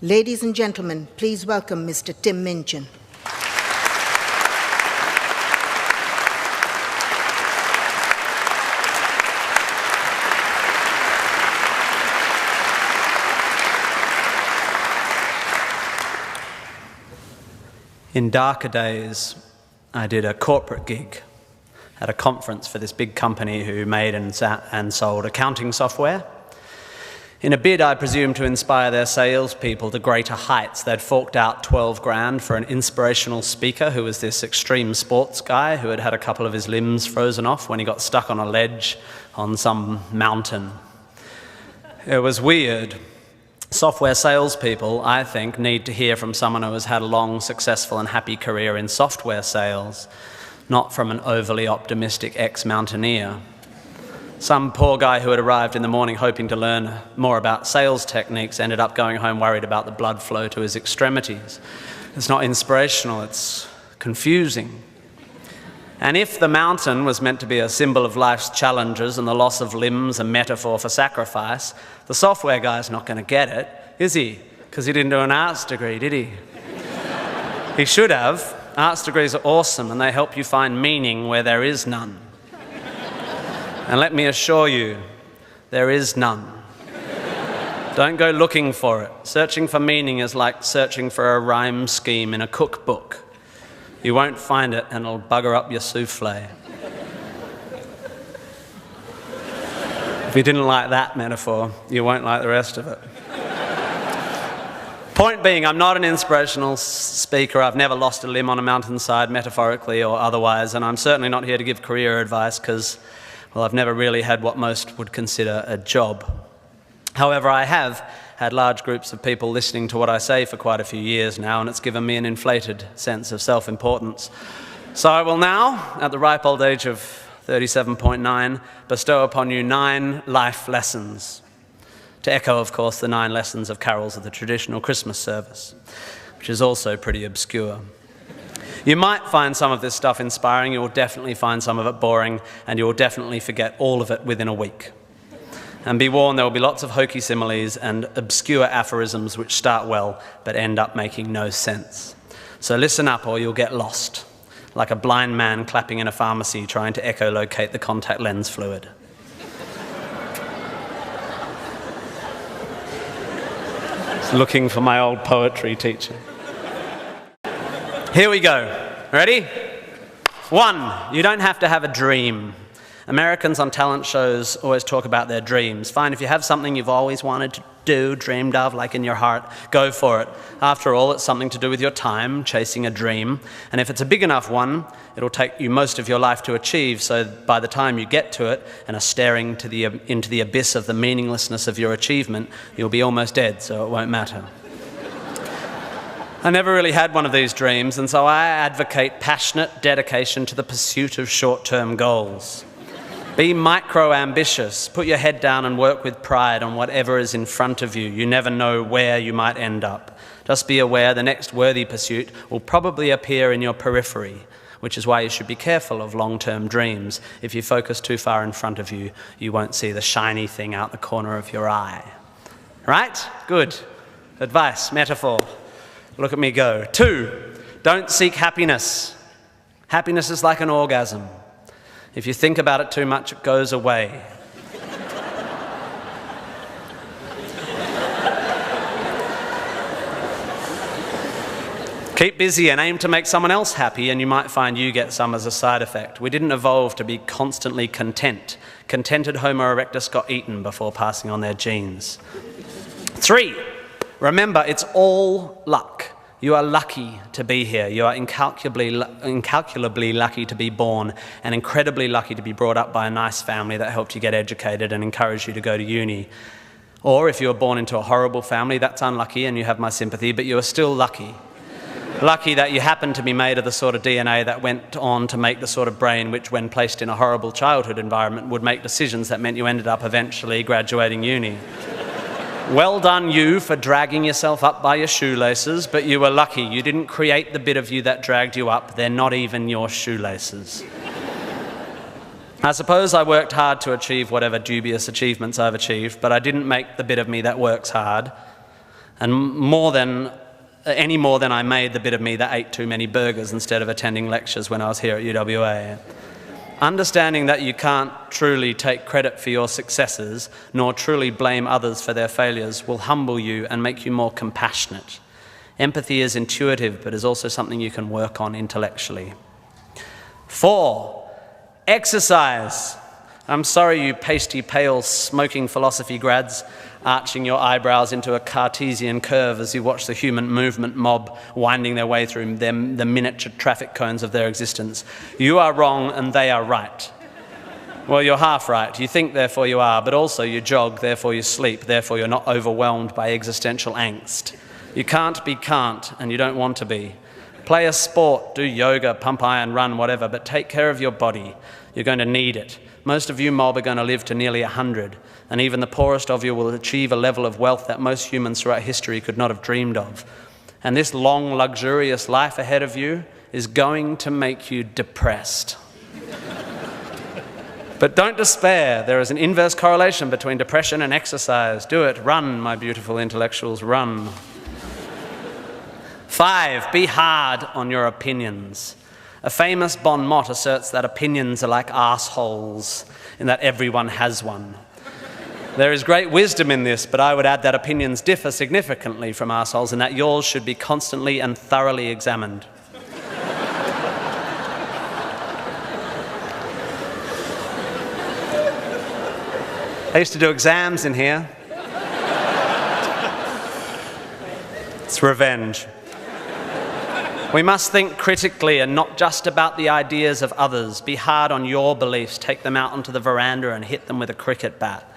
Ladies and gentlemen, please welcome Mr. Tim Minchin. In darker days, I did a corporate gig at a conference for this big company who made and sold accounting software. In a bid, I presume, to inspire their salespeople to greater heights, they'd forked out 12 grand for an inspirational speaker who was this extreme sports guy who had had a couple of his limbs frozen off when he got stuck on a ledge on some mountain. It was weird. Software salespeople, I think, need to hear from someone who has had a long, successful and happy career in software sales, not from an overly optimistic ex-mountaineer. Some poor guy who had arrived in the morning hoping to learn more about sales techniques ended up going home worried about the blood flow to his extremities. It's not inspirational, it's confusing. And if the mountain was meant to be a symbol of life's challenges and the loss of limbs a metaphor for sacrifice, the software guy's not going to get it, is he? Because he didn't do an arts degree, did he? He should have. Arts degrees are awesome and they help you find meaning where there is none. And let me assure you, there is none. Don't go looking for it. Searching for meaning is like searching for a rhyme scheme in a cookbook. You won't find it and it'll bugger up your souffle. If you didn't like that metaphor, you won't like the rest of it. Point being, I'm not an inspirational speaker. I've never lost a limb on a mountainside, metaphorically or otherwise, and I'm certainly not here to give career advice because, well, I've never really had what most would consider a job. However, I have had large groups of people listening to what I say for quite a few years now, and it's given me an inflated sense of self-importance. So I will now, at the ripe old age of 37.9, bestow upon you 9 life lessons. To echo, of course, the 9 lessons of carols of the traditional Christmas service, which is also pretty obscure. You might find some of this stuff inspiring, you'll definitely find some of it boring, and you'll definitely forget all of it within a week. And be warned, there will be lots of hokey similes and obscure aphorisms which start well but end up making no sense. So listen up or you'll get lost, like a blind man clapping in a pharmacy trying to echolocate the contact lens fluid. Looking for my old poetry teacher. Here we go. Ready? 1, you don't have to have a dream. Americans on talent shows always talk about their dreams. Fine, if you have something you've always wanted to do, dreamed of, like in your heart, go for it. After all, it's something to do with your time, chasing a dream. And if it's a big enough one, it'll take you most of your life to achieve, so by the time you get to it and are staring into the abyss of the meaninglessness of your achievement, you'll be almost dead, so it won't matter. I never really had one of these dreams, and so I advocate passionate dedication to the pursuit of short-term goals. Be micro-ambitious. Put your head down and work with pride on whatever is in front of you. You never know where you might end up. Just be aware the next worthy pursuit will probably appear in your periphery, which is why you should be careful of long-term dreams. If you focus too far in front of you, you won't see the shiny thing out the corner of your eye. Right? Good. Advice, metaphor. Look at me go. 2, don't seek happiness. Happiness is like an orgasm. If you think about it too much, it goes away. Keep busy and aim to make someone else happy, and you might find you get some as a side effect. We didn't evolve to be constantly content. Contented Homo erectus got eaten before passing on their genes. 3, remember, it's all luck. You are lucky to be here. You are incalculably lucky to be born and incredibly lucky to be brought up by a nice family that helped you get educated and encouraged you to go to uni. Or if you were born into a horrible family, that's unlucky and you have my sympathy, but you are still lucky. Lucky that you happen to be made of the sort of DNA that went on to make the sort of brain which, when placed in a horrible childhood environment, would make decisions that meant you ended up eventually graduating uni. Well done you for dragging yourself up by your shoelaces, but you were lucky. You didn't create the bit of you that dragged you up. They're not even your shoelaces. I suppose I worked hard to achieve whatever dubious achievements I've achieved, but I didn't make the bit of me that works hard. and any more than I made the bit of me that ate too many burgers instead of attending lectures when I was here at UWA. Understanding that you can't truly take credit for your successes, nor truly blame others for their failures, will humble you and make you more compassionate. Empathy is intuitive, but is also something you can work on intellectually. 4, exercise. I'm sorry, you pasty, pale, smoking philosophy grads, arching your eyebrows into a Cartesian curve as you watch the human movement mob winding their way through the miniature traffic cones of their existence. You are wrong and they are right. Well, you're half right. You think, therefore you are, but also you jog, therefore you sleep, therefore you're not overwhelmed by existential angst. You can't be can't, and you don't want to be. Play a sport, do yoga, pump iron, run, whatever, but take care of your body. You're going to need it. Most of you mob are going to live to nearly 100, and even the poorest of you will achieve a level of wealth that most humans throughout history could not have dreamed of. And this long, luxurious life ahead of you is going to make you depressed. But don't despair. There is an inverse correlation between depression and exercise. Do it. Run, my beautiful intellectuals, run. 5, be hard on your opinions. A famous bon mot asserts that opinions are like arseholes, in that everyone has one. There is great wisdom in this, but I would add that opinions differ significantly from arseholes, and that yours should be constantly and thoroughly examined. I used to do exams in here. It's revenge. We must think critically and not just about the ideas of others. Be hard on your beliefs. Take them out onto the veranda and hit them with a cricket bat.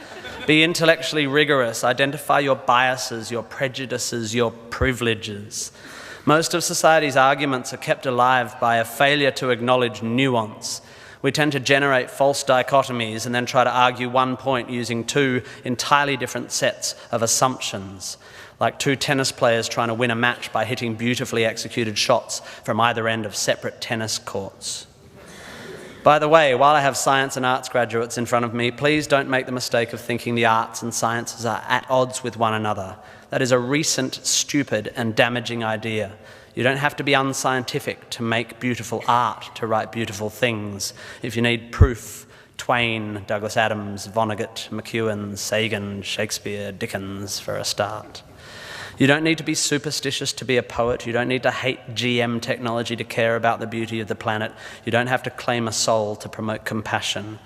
Be intellectually rigorous. Identify your biases, your prejudices, your privileges. Most of society's arguments are kept alive by a failure to acknowledge nuance. We tend to generate false dichotomies and then try to argue one point using 2 entirely different sets of assumptions, like 2 tennis players trying to win a match by hitting beautifully executed shots from either end of separate tennis courts. By the way, while I have science and arts graduates in front of me, please don't make the mistake of thinking the arts and sciences are at odds with one another. That is a recent, stupid, and damaging idea. You don't have to be unscientific to make beautiful art, to write beautiful things. If you need proof, Twain, Douglas Adams, Vonnegut, McEwen, Sagan, Shakespeare, Dickens for a start. You don't need to be superstitious to be a poet. You don't need to hate GM technology to care about the beauty of the planet. You don't have to claim a soul to promote compassion.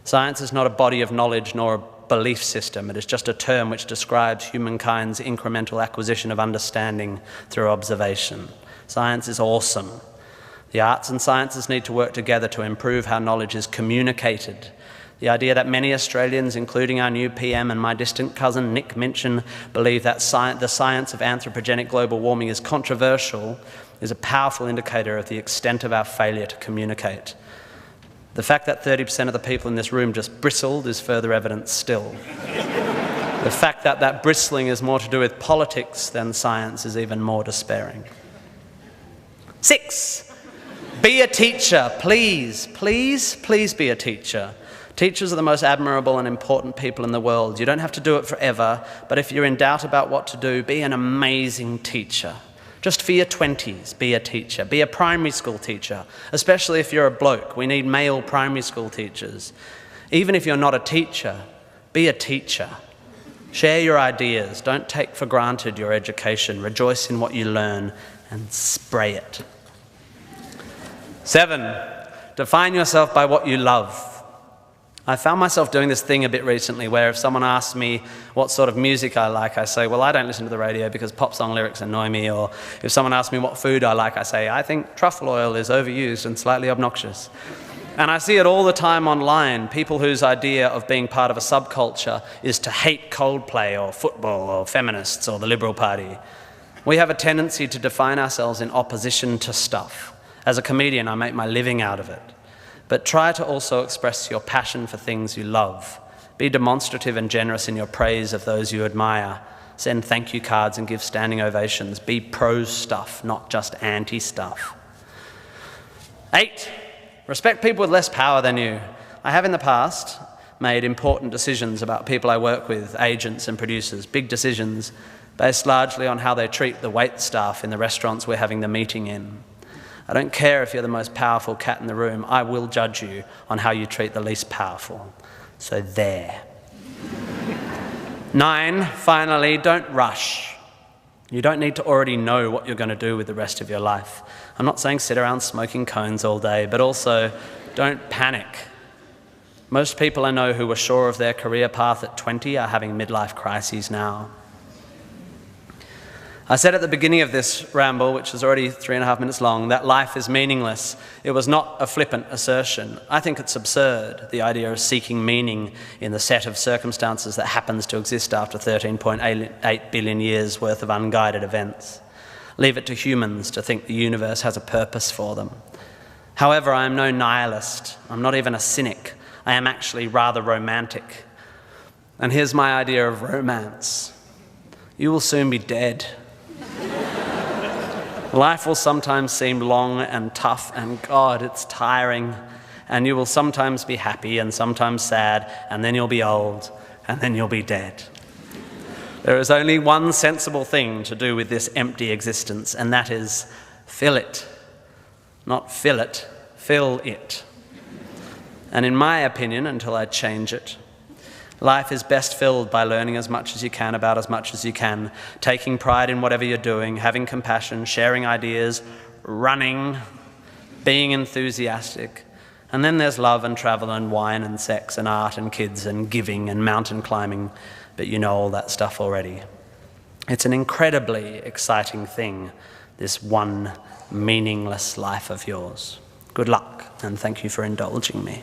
Science is not a body of knowledge nor a belief system. It is just a term which describes humankind's incremental acquisition of understanding through observation. Science is awesome. The arts and sciences need to work together to improve how knowledge is communicated. The idea that many Australians, including our new PM and my distant cousin Nick Minchin, believe that the science of anthropogenic global warming is controversial is a powerful indicator of the extent of our failure to communicate. The fact that 30% of the people in this room just bristled is further evidence still. The fact that that bristling is more to do with politics than science is even more despairing. 6, be a teacher. Please, please, please be a teacher. Teachers are the most admirable and important people in the world. You don't have to do it forever, but if you're in doubt about what to do, be an amazing teacher. Just for your 20s, be a teacher. Be a primary school teacher, especially if you're a bloke. We need male primary school teachers. Even if you're not a teacher, be a teacher. Share your ideas. Don't take for granted your education. Rejoice in what you learn and spray it. 7, define yourself by what you love. I found myself doing this thing a bit recently where if someone asks me what sort of music I like, I say, well, I don't listen to the radio because pop song lyrics annoy me. Or if someone asks me what food I like, I say, I think truffle oil is overused and slightly obnoxious. And I see it all the time online, people whose idea of being part of a subculture is to hate Coldplay or football or feminists or the Liberal Party. We have a tendency to define ourselves in opposition to stuff. As a comedian, I make my living out of it. But try to also express your passion for things you love. Be demonstrative and generous in your praise of those you admire. Send thank you cards and give standing ovations. Be pro stuff, not just anti stuff. 8, respect people with less power than you. I have in the past made important decisions about people I work with, agents and producers, big decisions, based largely on how they treat the wait staff in the restaurants we're having the meeting in. I don't care if you're the most powerful cat in the room, I will judge you on how you treat the least powerful. So there. 9, finally, don't rush. You don't need to already know what you're going to do with the rest of your life. I'm not saying sit around smoking cones all day, but also don't panic. Most people I know who were sure of their career path at 20 are having midlife crises now. I said at the beginning of this ramble, which is already 3.5 minutes long, that life is meaningless. It was not a flippant assertion. I think it's absurd, the idea of seeking meaning in the set of circumstances that happens to exist after 13.8 billion years worth of unguided events. Leave it to humans to think the universe has a purpose for them. However, I am no nihilist. I'm not even a cynic. I am actually rather romantic. And here's my idea of romance. You will soon be dead. Life will sometimes seem long and tough, and God, it's tiring. And you will sometimes be happy and sometimes sad, and then you'll be old, and then you'll be dead. There is only one sensible thing to do with this empty existence, and that is fill it. Not fill it, fill it. And in my opinion, until I change it, life is best filled by learning as much as you can about as much as you can, taking pride in whatever you're doing, having compassion, sharing ideas, running, being enthusiastic. And then there's love and travel and wine and sex and art and kids and giving and mountain climbing, but you know all that stuff already. It's an incredibly exciting thing, this one meaningless life of yours. Good luck, and thank you for indulging me.